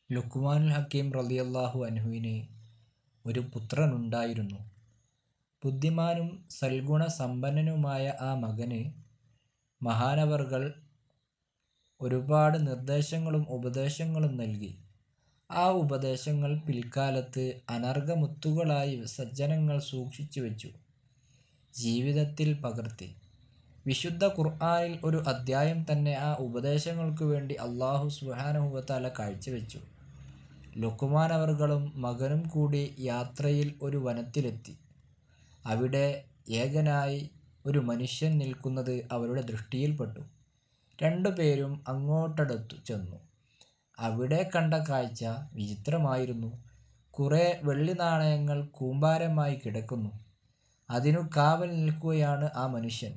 ലുഖ്മാനുൽ ഹക്കീം റളിയല്ലാഹു അൻഹുവിന് ഒരു പുത്രനുണ്ടായിരുന്നു. ബുദ്ധിമാനും സൽഗുണ സമ്പന്നനുമായ ആ മകന് മഹാനവറുകൾ ഒരുപാട് നിർദ്ദേശങ്ങളും ഉപദേശങ്ങളും നൽകി. ആ ഉപദേശങ്ങൾ പിൽക്കാലത്ത് അനർഘമുത്തുകളായി സജ്ജനങ്ങൾ സൂക്ഷിച്ചു വെച്ചു, ജീവിതത്തിൽ പകർത്തി. വിശുദ്ധ ഖുർആനിൽ ഒരു അദ്ധ്യായം തന്നെ ആ ഉപദേശങ്ങൾക്കു വേണ്ടി അല്ലാഹു സുബ്ഹാനഹു വ തആല കാഴ്ചവെച്ചു. ലുഖ്മാൻ അവറുകളും മകനും കൂടി യാത്രയിൽ ഒരു വനത്തിലെത്തി. അവിടെ ഏകനായി ഒരു മനുഷ്യൻ നിൽക്കുന്നത് അവരുടെ ദൃഷ്ടിയിൽപ്പെട്ടു. രണ്ടുപേരും അങ്ങോട്ടടുത്തു ചെന്നു. അവിടെ കണ്ട കാഴ്ച വിചിത്രമായിരുന്നു. കുറെ വെള്ളി നാണയങ്ങൾ കൂമ്പാരമായി കിടക്കുന്നു. അതിനു കാവൽ നിൽക്കുകയാണ് ആ മനുഷ്യൻ.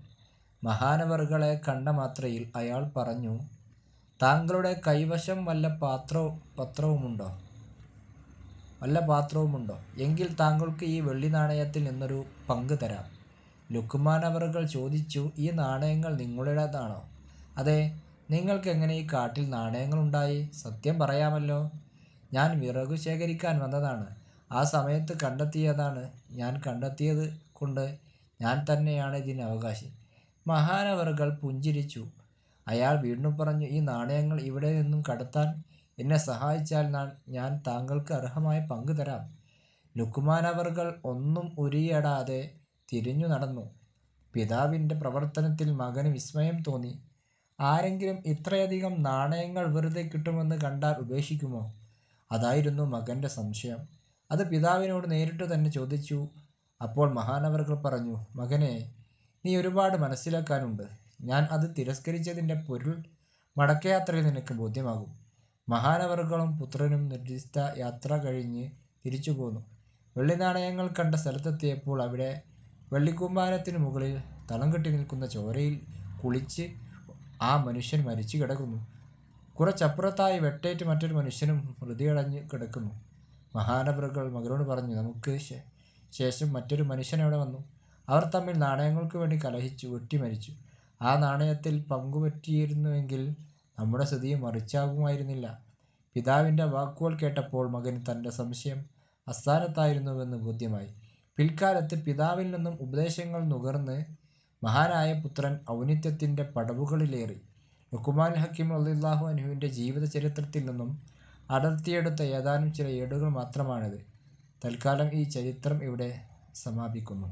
മഹാനവറുകളെ കണ്ട മാത്രയിൽ അയാൾ പറഞ്ഞു, താങ്കളുടെ കൈവശം വല്ല പാത്രവുമുണ്ടോ? എങ്കിൽ താങ്കൾക്ക് ഈ വെള്ളി നാണയത്തിൽ നിന്നൊരു പങ്ക് തരാം. ലുഖ്മാൻ അവറുകൾ ചോദിച്ചു, ഈ നാണയങ്ങൾ നിങ്ങളുടേതാണോ? അതെ. നിങ്ങൾക്ക് എങ്ങനെ ഈ കാട്ടിൽ നാണയങ്ങളുണ്ടായി? സത്യം പറയാമല്ലോ. ഞാൻ വിറകു ശേഖരിക്കാൻ വന്നതാണ്. ആ സമയത്ത് കണ്ടെത്തിയതാണ്. ഞാൻ കണ്ടെത്തിയത് കൊണ്ട് ഞാൻ തന്നെയാണ് ഇതിന് അവകാശി. മഹാനവറുകൾ പുഞ്ചിരിച്ചു. അയാൾ വീണ്ടും പറഞ്ഞു, ഈ നാണയങ്ങൾ ഇവിടെ നിന്നും കടത്താൻ എന്നെ സഹായിച്ചാൽ ഞാൻ താങ്കൾക്ക് അർഹമായ പങ്ക് തരാം. ലുഖ്മാൻ അവറുകൾ ഒന്നും ഉരിയാടാതെ തിരിഞ്ഞു നടന്നു. പിതാവിൻ്റെ പ്രവർത്തനത്തിൽ മകന് വിസ്മയം തോന്നി. ആരെങ്കിലും ഇത്രയധികം നാണയങ്ങൾ വെറുതെ കിട്ടുമെന്ന് കണ്ടാൽ ഉപേക്ഷിക്കുമോ? അതായിരുന്നു മകൻ്റെ സംശയം. അത് പിതാവിനോട് നേരിട്ട് തന്നെ ചോദിച്ചു. അപ്പോൾ മഹാനവറുകൾ പറഞ്ഞു, മകനെ, നീ ഒരുപാട് മനസ്സിലാക്കാനുണ്ട്. ഞാൻ അത് തിരസ്കരിച്ചതിൻ്റെ പൊരുൾ മടക്കയാത്രയിൽ നിനക്ക് ബോധ്യമാകും. മഹാനവറുകളും പുത്രനും നിർദ്ദിഷ്ട യാത്ര കഴിഞ്ഞ് തിരിച്ചു പോന്നു. വെള്ളി നാണയങ്ങൾ കണ്ട സ്ഥലത്തെത്തിയപ്പോൾ അവിടെ വെള്ളിക്കൂമ്പാരത്തിനു മുകളിൽ തളം കെട്ടി നിൽക്കുന്ന ചോരയിൽ കുളിച്ച് ആ മനുഷ്യൻ മരിച്ചു കിടക്കുന്നു. കുറച്ചപ്പുറത്തായി വെട്ടേറ്റ് മറ്റൊരു മനുഷ്യനും മൃതിയടഞ്ഞ് കിടക്കുന്നു. മഹാനവറുകൾ മകനോട് പറഞ്ഞു, നമുക്ക് ശേഷം മറ്റൊരു മനുഷ്യൻ അവിടെ വന്നു. അവർ തമ്മിൽ നാണയങ്ങൾക്കു വേണ്ടി കലഹിച്ചു, വെട്ടിമരിച്ചു. ആ നാണയത്തിൽ പങ്കുപറ്റിയിരുന്നുവെങ്കിൽ നമ്മുടെ സ്ഥിതിയും മറിച്ചാകുമായിരുന്നില്ല. പിതാവിൻ്റെ വാക്കുകൾ കേട്ടപ്പോൾ മകന് തൻ്റെ സംശയം അസ്ഥാനത്തായിരുന്നുവെന്ന് ബോധ്യമായി. പിൽക്കാലത്ത് പിതാവിൽ നിന്നും ഉപദേശങ്ങൾ നുകർന്ന് മഹാനായ പുത്രൻ ഔന്നത്യത്തിൻ്റെ പടവുകളിലേറി. ലുഖ്മാനുൽ ഹക്കീം റളിയല്ലാഹു അൻഹുവിൻ്റെ ജീവിത ചരിത്രത്തിൽ നിന്നും അടർത്തിയെടുത്ത ഏതാനും ചില ഏടുകൾ മാത്രമാണിത്. തൽക്കാലം ഈ ചരിത്രം ഇവിടെ സമാപിക്കുന്നു.